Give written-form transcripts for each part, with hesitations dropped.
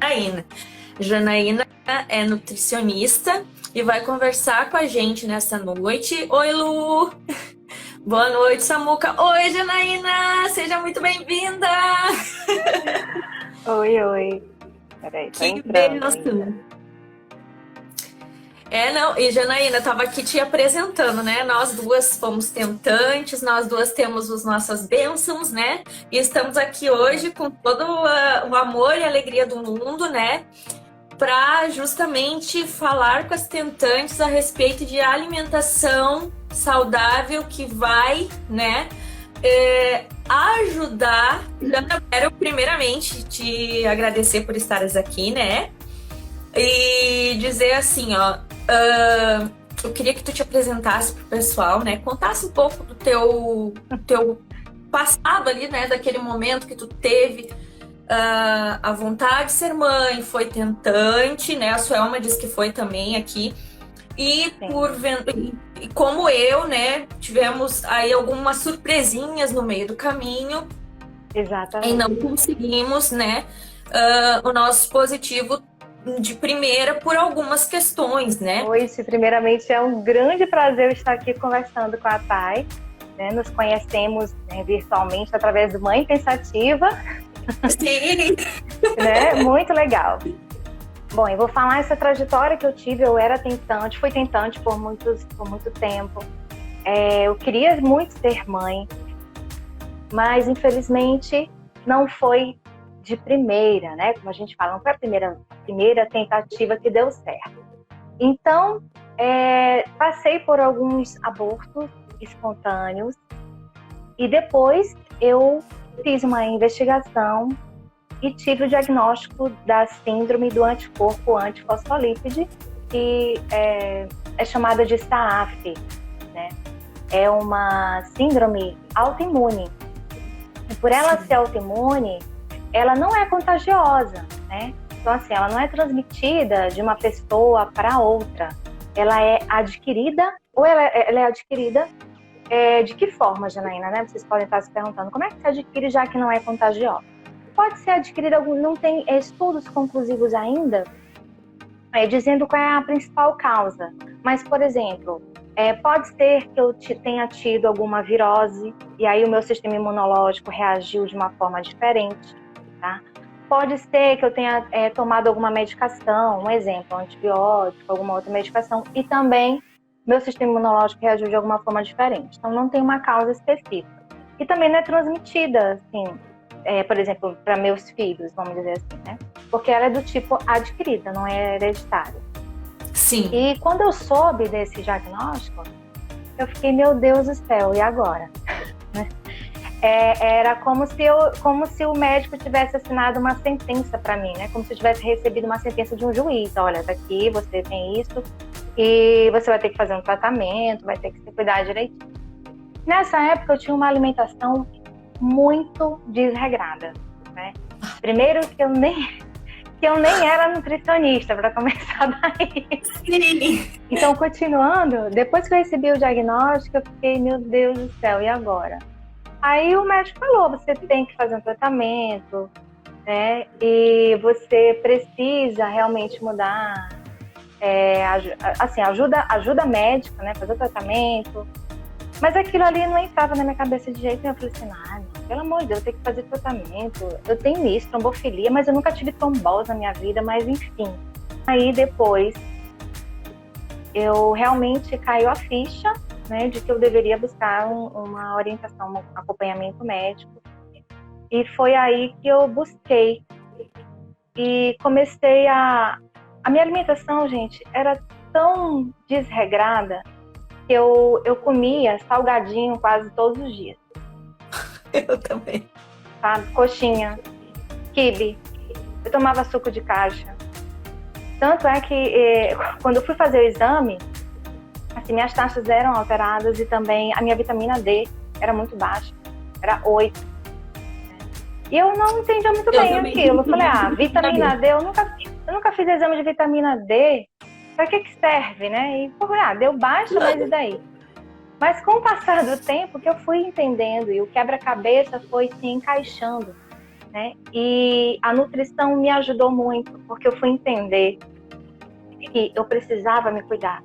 Janaína. Janaína é nutricionista e vai conversar com a gente nessa noite. Oi, Lu! Boa noite, Samuca. Oi, Janaína! Seja muito bem-vinda! Oi, oi. Peraí, tô Que entrando ainda. bênção! Não, e Janaína, estava aqui te apresentando, né? Nós duas fomos tentantes, nós duas temos as nossas bênçãos, né? E estamos aqui hoje com todo o amor e alegria do mundo, né? Para justamente falar com as tentantes a respeito de alimentação saudável que vai, né, ajudar. Eu quero primeiramente te agradecer por estares aqui, né, e dizer assim, ó, eu queria que tu te apresentasse pro pessoal, né, contasse um pouco do teu passado ali, né, daquele momento que tu teve a vontade de ser mãe, foi tentante, né? A Suelma diz que foi também aqui. E Sim, e como eu, né, tivemos aí algumas surpresinhas no meio do caminho e exatamente. não conseguimos, né, o nosso positivo de primeira por algumas questões, né? Oi, primeiramente é um grande prazer estar aqui conversando com a Thay, né? Nos conhecemos, né, virtualmente através do Mãe Pensativa, Sim. né? Muito legal. Bom, eu vou falar essa trajetória que eu tive. Eu era tentante, fui tentante por muito tempo. Eu queria muito ser mãe, mas infelizmente não foi de primeira, né? Como a gente fala, não foi a primeira tentativa que deu certo. Então, passei por alguns abortos espontâneos e depois eu fiz uma investigação e tive o diagnóstico da síndrome do anticorpo antifosfolípide, que é chamada de SAAF, né? É uma síndrome autoimune. E por ela ser autoimune, ela não é contagiosa, né? Então, assim, ela não é transmitida de uma pessoa para outra. Ela é adquirida, ou ela é adquirida de que forma, Janaína, né? Vocês podem estar se perguntando, como é que se adquire já que não é contagiosa? Pode ser adquirida, não tem estudos conclusivos ainda, dizendo qual é a principal causa. Mas, por exemplo, pode ser que eu tenha tido alguma virose e aí o meu sistema imunológico reagiu de uma forma diferente, tá? Pode ser que eu tenha tomado alguma medicação, um exemplo, um antibiótico, alguma outra medicação, e também meu sistema imunológico reagiu de alguma forma diferente. Então, não tem uma causa específica. E também não é transmitida, assim, por exemplo, para meus filhos, vamos dizer assim, né? Porque ela é do tipo adquirida, não é hereditária. Sim. E quando eu soube desse diagnóstico, eu fiquei, meu Deus do céu, e agora? Era como se o médico tivesse assinado uma sentença para mim, né? Como se eu tivesse recebido uma sentença de um juiz. Olha, daqui você tem isso e você vai ter que fazer um tratamento, vai ter que se cuidar direitinho. Nessa época eu tinha uma alimentação muito desregrada, né? Primeiro que eu nem era nutricionista, para começar daí. Sim. Então, continuando, depois que eu recebi o diagnóstico, eu fiquei, meu Deus do céu, e agora? Aí o médico falou, você tem que fazer um tratamento, né? E você precisa realmente mudar, assim, ajuda médica, né? Fazer o tratamento. Mas aquilo ali não entrava na minha cabeça de jeito nenhum. Eu falei assim, pelo amor de Deus, eu tenho que fazer tratamento. Eu tenho isso, trombofilia, mas eu nunca tive trombose na minha vida, mas enfim. Aí depois, eu realmente caiu a ficha, né, de que eu deveria buscar uma orientação, um acompanhamento médico. E foi aí que eu busquei. E comecei a minha alimentação, gente, era tão desregrada que eu comia salgadinho quase todos os dias. Eu também. Sabe? Coxinha, quibe, eu tomava suco de caixa. Tanto é que quando eu fui fazer o exame, assim, minhas taxas eram alteradas e também a minha vitamina D era muito baixa, era 8. E eu não entendia muito bem aquilo. Eu falei, vitamina D, eu nunca fiz exame de vitamina D, para que serve, né? E deu baixa, mas e daí? Mas com o passar do tempo que eu fui entendendo e o quebra-cabeça foi se encaixando. né? E a nutrição me ajudou muito, porque eu fui entender que eu precisava me cuidar.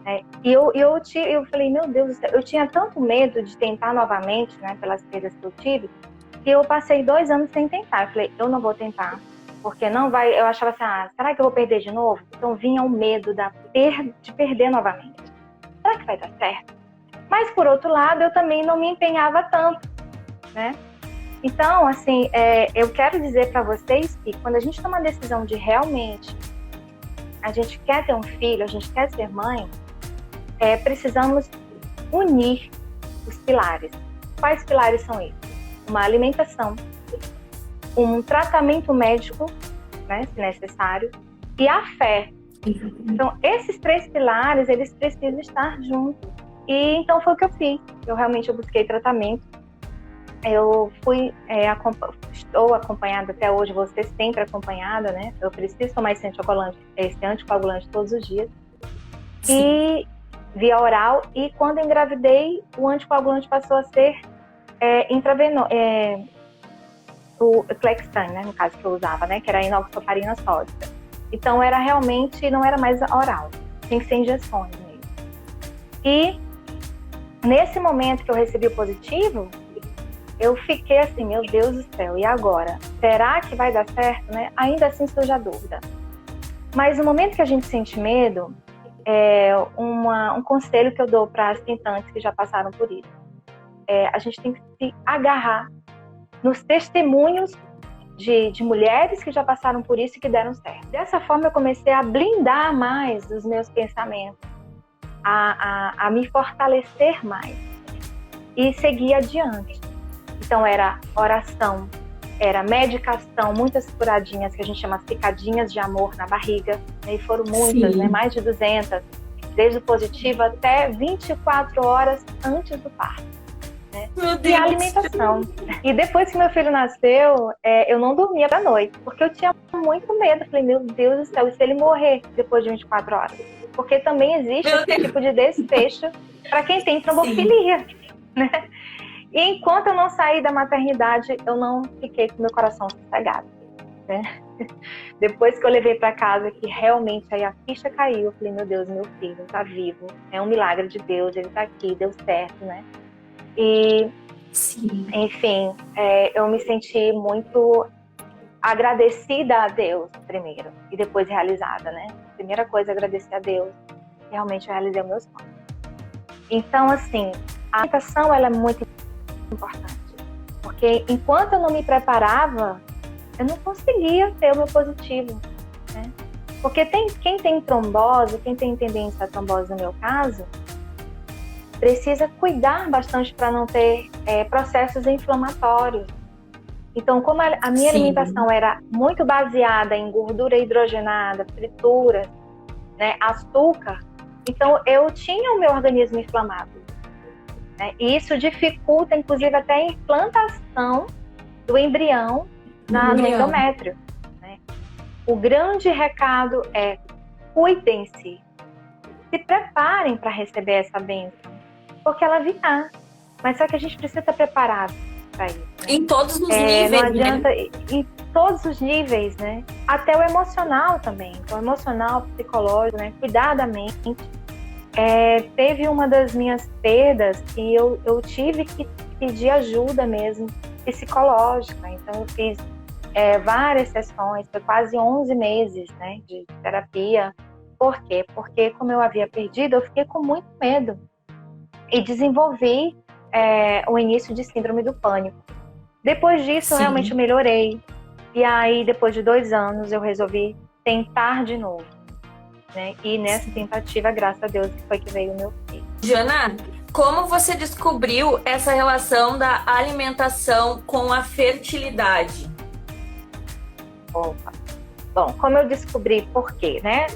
Né? E eu falei, meu Deus do céu, eu tinha tanto medo de tentar novamente, né, pelas perdas que eu tive, que eu passei 2 anos sem tentar. Eu falei, eu não vou tentar, porque não vai. Eu achava assim, será que eu vou perder de novo? Então vinha o medo de perder novamente. Será que vai dar certo? Mas, por outro lado, eu também não me empenhava tanto, né? Então, assim, eu quero dizer para vocês que quando a gente toma a decisão de realmente a gente quer ter um filho, a gente quer ser mãe, precisamos unir os pilares. Quais pilares são esses? Uma alimentação, um tratamento médico, né, se necessário, e a fé. Então, esses 3 pilares, eles precisam estar juntos. E então foi o que eu fiz. Eu busquei tratamento. Eu estou acompanhada até hoje, vou ser sempre acompanhada, né? Eu preciso tomar esse anticoagulante todos os dias. Sim. E via oral. E quando engravidei, o anticoagulante passou a ser intravenoso. O Clexane, né? No caso que eu usava, né? Que era a inoxaparina sódica. Então não era mais oral. Tinha que ser injeções mesmo. E nesse momento que eu recebi o positivo, eu fiquei assim, meu Deus do céu, e agora? Será que vai dar certo, né? Ainda assim surge a dúvida. Mas no momento que a gente sente medo, um conselho que eu dou para as tentantes que já passaram por isso, a gente tem que se agarrar nos testemunhos de mulheres que já passaram por isso e que deram certo. Dessa forma eu comecei a blindar mais os meus pensamentos, a me fortalecer mais e seguir adiante. Então era oração, era medicação, muitas curadinhas que a gente chama picadinhas de amor na barriga, né? E foram muitas, né? Mais de 200, desde o positivo até 24 horas antes do parto. Né? E a alimentação. E depois que meu filho nasceu, eu não dormia da noite, porque eu tinha muito medo. Falei, meu Deus do céu, e se ele morrer depois de 24 horas? Porque também existe esse tipo de desfecho para quem tem trombofilia, né? E enquanto eu não saí da maternidade, eu não fiquei com meu coração sossegado, né? Depois que eu levei para casa, que realmente aí a ficha caiu, eu falei, meu Deus, meu filho tá vivo, é um milagre de Deus, ele tá aqui, deu certo, né? E, sim, enfim, eu me senti muito agradecida a Deus primeiro, e depois realizada, né? Primeira coisa, agradecer a Deus, realmente eu realizei o meu sonho. Então, assim, a alimentação, ela é muito importante, porque enquanto eu não me preparava, eu não conseguia ter o meu positivo, né? Porque quem tem trombose, quem tem tendência à trombose no meu caso, precisa cuidar bastante para não ter processos inflamatórios. Então, como a minha alimentação era muito baseada em gordura hidrogenada, frituras, né, açúcar, então eu tinha o meu organismo inflamado. E isso dificulta, inclusive, até a implantação do embrião no endométrio. Né? O grande recado é: cuidem-se, se preparem para receber essa bênção, porque ela virá. Mas só que a gente precisa estar preparado para isso. Né? Em todos os níveis. Não adianta, né? Em todos os níveis, né? Até o emocional também. Então, emocional, psicológico, né? Cuidar da mente. Teve uma das minhas perdas e eu tive que pedir ajuda mesmo psicológica. Então eu fiz várias sessões, foi quase 11 meses, né, de terapia. Por quê? Porque como eu havia perdido, eu fiquei com muito medo e desenvolvi o início de síndrome do pânico. Depois disso, eu realmente melhorei. E aí, depois de 2 anos, eu resolvi tentar de novo. Né? E nessa tentativa, graças a Deus, foi que veio o meu filho. Jana, como você descobriu essa relação da alimentação com a fertilidade? Opa. Bom, como eu descobri por quê, né?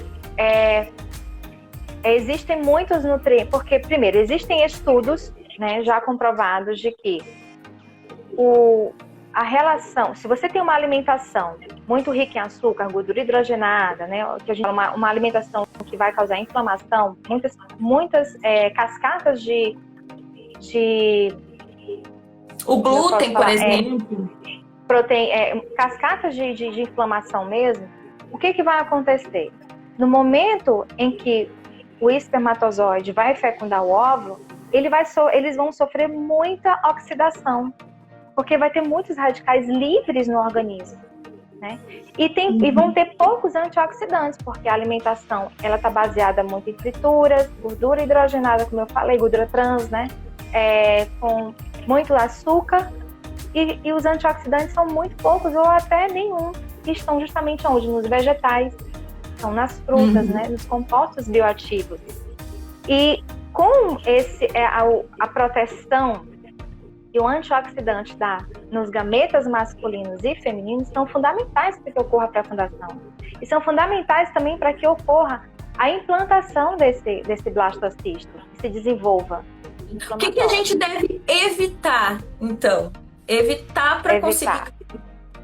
Existem muitos nutrientes, porque, primeiro, existem estudos, né, já comprovados de que a relação, se você tem uma alimentação muito rica em açúcar, gordura hidrogenada, né, que a gente chama uma alimentação que vai causar inflamação, muitas cascatas de o glúten, por exemplo. cascatas de inflamação mesmo, o que vai acontecer? No momento em que o espermatozoide vai fecundar o óvulo, eles vão sofrer muita oxidação, porque vai ter muitos radicais livres no organismo, né? E vão ter poucos antioxidantes, porque a alimentação ela está baseada muito em frituras, gordura hidrogenada, como eu falei, gordura trans, né? Com muito açúcar, e os antioxidantes são muito poucos ou até nenhum, que estão justamente onde? Nos vegetais, estão nas frutas, né? Nos compostos bioativos. E com a proteção que o antioxidante dá nos gametas masculinos e femininos são fundamentais para que ocorra a fecundação. E são fundamentais também para que ocorra a implantação desse blastocisto, que se desenvolva. O que a gente deve evitar, então? Evitar para conseguir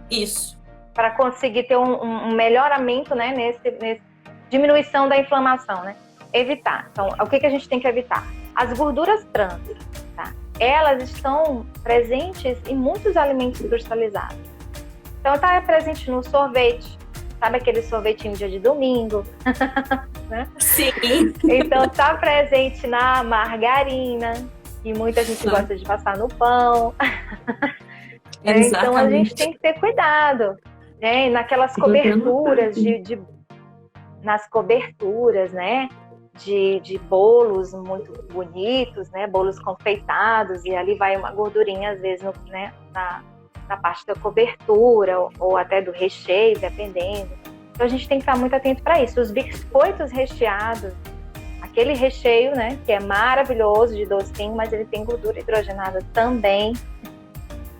isso. Para conseguir ter um melhoramento, né, nesse diminuição da inflamação, né? Evitar. Então, o que a gente tem que evitar? As gorduras trans, tá? Elas estão presentes em muitos alimentos industrializados. Então, está presente no sorvete, sabe aquele sorvetinho dia de domingo? Né? Sim. Então, está presente na margarina, que muita gente gosta de passar no pão. Então, a gente tem que ter cuidado, né? Naquelas coberturas nas coberturas, né? De bolos muito bonitos, né? Bolos confeitados, e ali vai uma gordurinha, às vezes, né? na parte da cobertura ou até do recheio, dependendo. Então a gente tem que estar muito atento para isso. Os biscoitos recheados, aquele recheio, né? Que é maravilhoso de docinho, mas ele tem gordura hidrogenada também.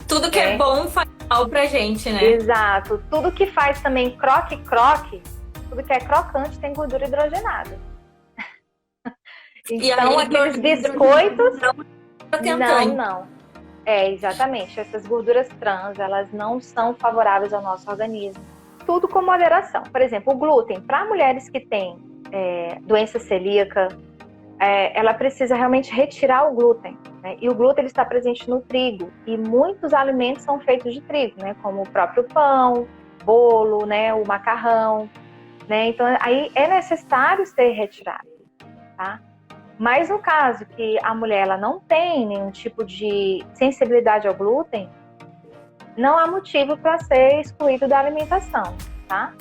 Tudo que é bom faz mal pra gente, né? Exato. Tudo que faz também croque-croque, tudo que é crocante tem gordura hidrogenada. Então, aqueles biscoitos... Não. Exatamente. Essas gorduras trans, elas não são favoráveis ao nosso organismo. Tudo com moderação. Por exemplo, o glúten. Para mulheres que têm doença celíaca, ela precisa realmente retirar o glúten, né? E o glúten ele está presente no trigo. E muitos alimentos são feitos de trigo, né? Como o próprio pão, bolo, né? O macarrão, né? Então, aí é necessário ser retirado, tá? Mas no caso que a mulher ela não tem nenhum tipo de sensibilidade ao glúten, não há motivo para ser excluído da alimentação, tá?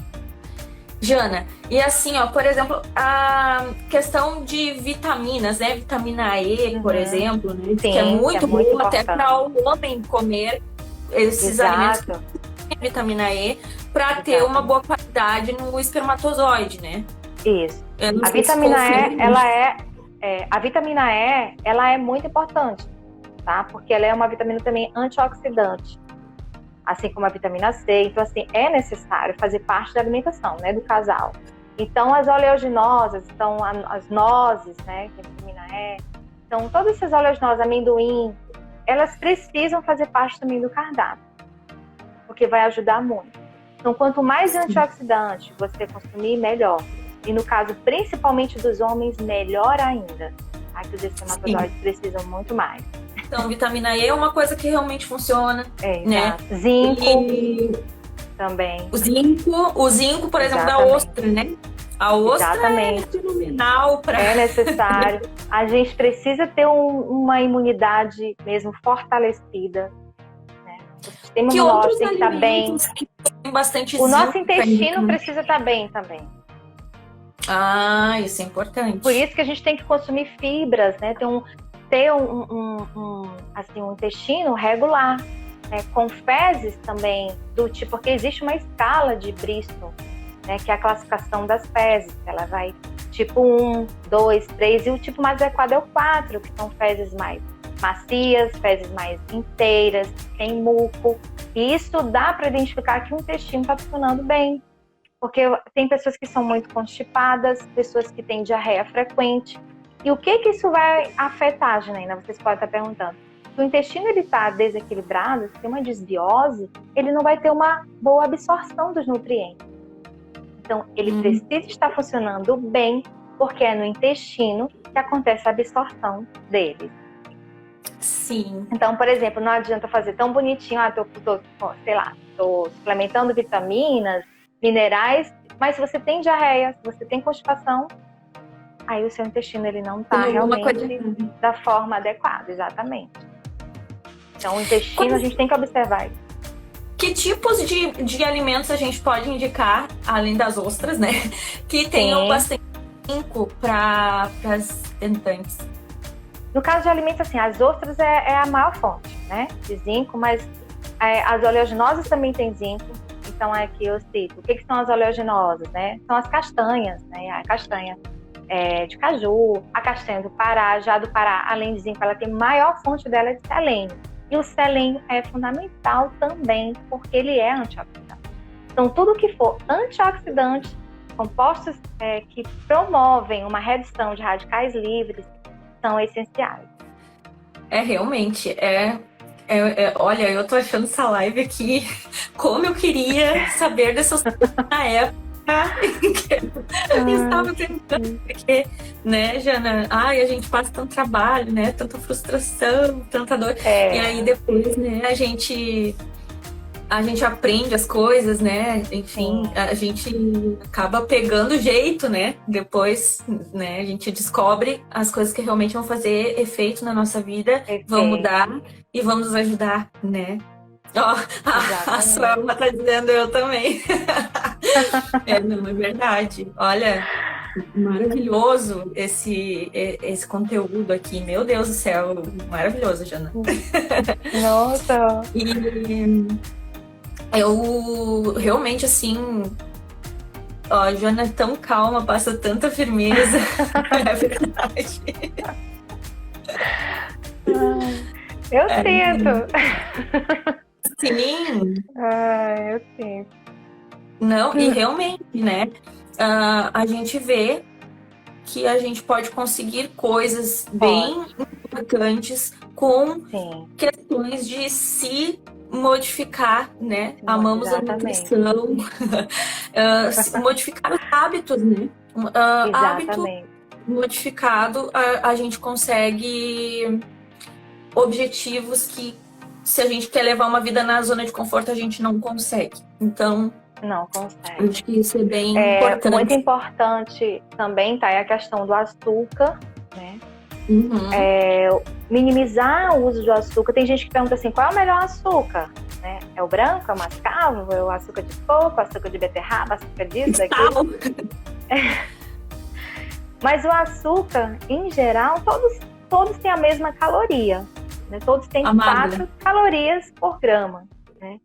Jana, e assim, ó, por exemplo, a questão de vitaminas, né? Vitamina E, por exemplo, né? Sim, que é muito bom até importante. para o homem comer esses alimentos com vitamina E para ter uma boa qualidade no espermatozoide, né? Isso. A vitamina E, a vitamina E, ela é muito importante, tá? Porque ela é uma vitamina também antioxidante, assim como a vitamina C. Então, assim, é necessário fazer parte da alimentação, né, do casal. Então, as oleaginosas, então, as nozes, né, que é a vitamina E. Então, todas essas oleaginosas, amendoim, elas precisam fazer parte também do cardápio, porque vai ajudar muito. Então, quanto mais antioxidante você consumir, melhor. E no caso, principalmente dos homens, melhor ainda. Aqui os espermatozoides precisam muito mais. Então, vitamina E é uma coisa que realmente funciona, né? Zinco também. O zinco, por exemplo, da ostra, né? A ostra é fenomenal para... É necessário. A gente precisa ter uma imunidade mesmo fortalecida, né? O sistema imunológico tem que estar bem. Tem bastante o nosso intestino precisa estar bem também. Isso é importante. Por isso que a gente tem que consumir fibras, né? Ter um intestino regular, né? Com fezes também do tipo, porque existe uma escala de Bristol, né? Que é a classificação das fezes. Ela vai tipo 1, 2, 3 e o tipo mais adequado é o 4, que são fezes mais macias, fezes mais inteiras, sem muco. E isso dá para identificar que o intestino está funcionando bem. Porque tem pessoas que são muito constipadas, pessoas que têm diarreia frequente. E o que isso vai afetar, Janaína? Vocês podem estar perguntando. Se o intestino está desequilibrado, se tem uma desbiose, ele não vai ter uma boa absorção dos nutrientes. Então, ele precisa estar funcionando bem, porque é no intestino que acontece a absorção deles. Sim. Então, por exemplo, não adianta fazer tão bonitinho, sei lá, tô suplementando vitaminas, minerais, mas se você tem diarreia, se você tem constipação, aí o seu intestino ele não está Tem alguma coisa. realmente da forma adequada, exatamente. Então, o intestino a gente tem que observar isso. Que tipos de alimentos a gente pode indicar, além das ostras, né? Que tenham bastante zinco para as tentantes. No caso de alimentos, assim, as ostras é a maior fonte, né, de zinco, mas as oleaginosas também têm zinco. Então, aqui eu cito. O que são as oleaginosas, né? São as castanhas, né? A castanha de caju, a castanha do Pará. Já do Pará, além de zinco, ela tem maior fonte dela de selênio. E o selênio é fundamental também, porque ele é antioxidante. Então, tudo que for antioxidante, compostos que promovem uma redução de radicais livres, são essenciais. Realmente, olha, eu tô achando essa live aqui, como eu queria saber dessas coisas na época que eu estava tentando, porque, né, Jana, a gente passa tanto trabalho, né, tanta frustração, tanta dor, e aí depois, né, a gente aprende as coisas, né? Enfim, a gente acaba pegando o jeito, né? Depois, né? A gente descobre as coisas que realmente vão fazer efeito na nossa vida, vão mudar e vão nos ajudar, né? Ó, a Suelma tá dizendo eu também. Não, é verdade. Olha, maravilhoso esse conteúdo aqui. Meu Deus do céu, maravilhoso, Jana. Nossa! E eu realmente, assim, a Joana é tão calma, passa tanta firmeza. É verdade. Eu sinto. Sim. Eu sinto. Não, e realmente, né? A gente vê que a gente pode conseguir coisas bem importantes com questões de se modificar, né? Amamos a nutrição, modificar os hábitos, né? Hábito modificado, a gente consegue objetivos que, se a gente quer levar uma vida na zona de conforto, a gente não consegue. Então, não consegue. Acho que isso é bem importante. Muito importante também, tá? É a questão do açúcar, né? Minimizar o uso do açúcar. Tem gente que pergunta assim, qual é o melhor açúcar? Né? É o branco, é o mascavo, é o açúcar de coco, açúcar de beterraba, açúcar disso, daquilo. Mas o açúcar, em geral, todos têm a mesma caloria. Né? Todos têm 4 calorias por grama. Né?